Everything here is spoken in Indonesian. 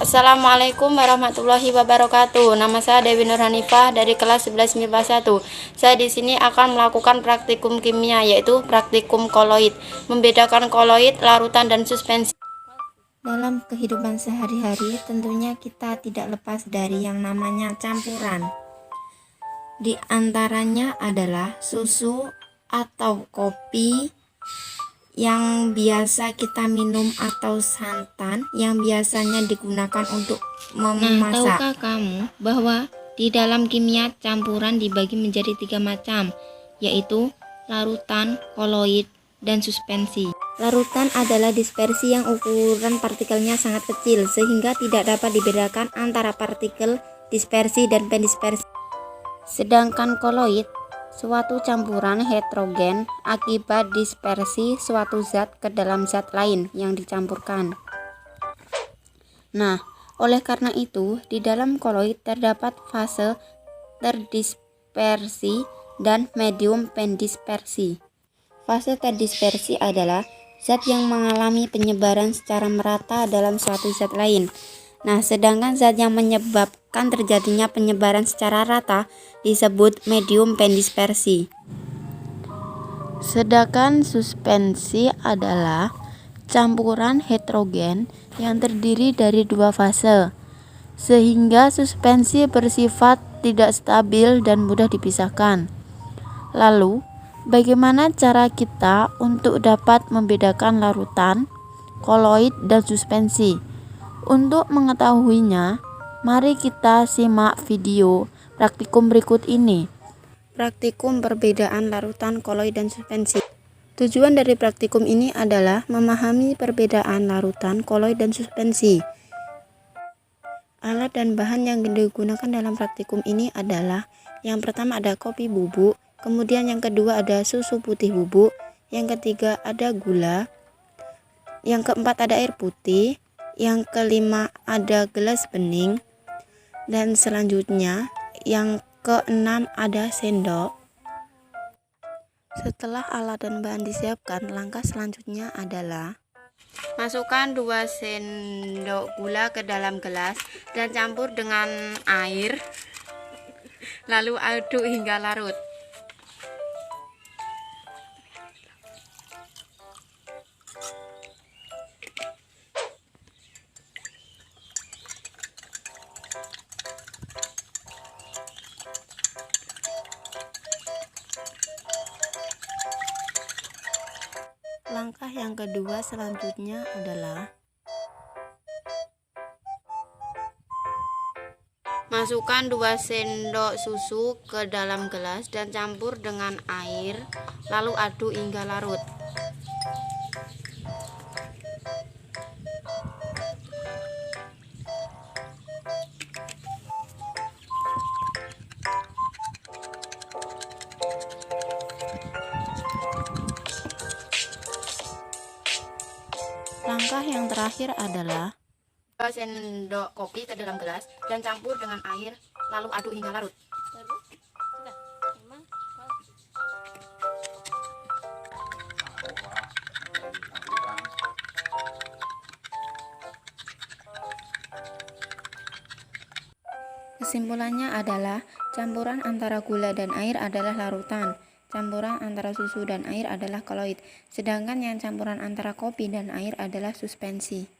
Assalamualaikum warahmatullahi wabarakatuh. Nama saya Dewi Nur Hanifah dari kelas 11 MIPA 1. Saya di sini akan melakukan praktikum kimia, yaitu praktikum koloid, membedakan koloid, larutan, dan suspensi. Dalam kehidupan sehari-hari, tentunya kita tidak lepas dari yang namanya campuran. Di antaranya adalah susu atau kopi yang biasa kita minum atau santan yang biasanya digunakan untuk memasak. Tahukah kamu bahwa di dalam kimia campuran dibagi menjadi 3 macam, yaitu larutan, koloid, dan suspensi. Larutan adalah dispersi yang ukuran partikelnya sangat kecil sehingga tidak dapat dibedakan antara partikel dispersi dan pendispersi. Sedangkan koloid suatu campuran heterogen akibat dispersi suatu zat ke dalam zat lain yang dicampurkan. Nah, oleh karena itu, di dalam koloid terdapat fase terdispersi dan medium pendispersi. Fase terdispersi adalah zat yang mengalami penyebaran secara merata dalam suatu zat lain. Nah, sedangkan zat yang menyebabkan terjadinya penyebaran secara rata disebut medium pendispersi. Sedangkan suspensi adalah campuran heterogen yang terdiri dari 2 fase, sehingga suspensi bersifat tidak stabil dan mudah dipisahkan. Lalu, bagaimana cara kita untuk dapat membedakan larutan, koloid, dan suspensi? Untuk mengetahuinya, mari kita simak video praktikum berikut ini. Praktikum perbedaan larutan, koloid, dan suspensi. Tujuan dari praktikum ini adalah memahami perbedaan larutan, koloid, dan suspensi. Alat dan bahan yang digunakan dalam praktikum ini adalah: yang pertama ada kopi bubuk, kemudian yang kedua ada susu putih bubuk, yang ketiga ada gula, yang keempat ada air putih, yang kelima ada gelas bening, dan selanjutnya yang keenam ada sendok. Setelah alat dan bahan disiapkan, langkah selanjutnya adalah Masukkan 2 sendok gula ke dalam gelas dan campur dengan air, lalu aduk hingga larut. Langkah yang kedua selanjutnya adalah Masukkan 2 sendok susu ke dalam gelas dan campur dengan air, lalu aduk hingga larut. langkah yang terakhir adalah 2 sendok kopi ke dalam gelas dan campur dengan air, lalu aduk hingga larut. Kesimpulannya adalah campuran antara gula dan air adalah larutan, campuran antara susu dan air adalah koloid, sedangkan yang campuran antara kopi dan air adalah suspensi.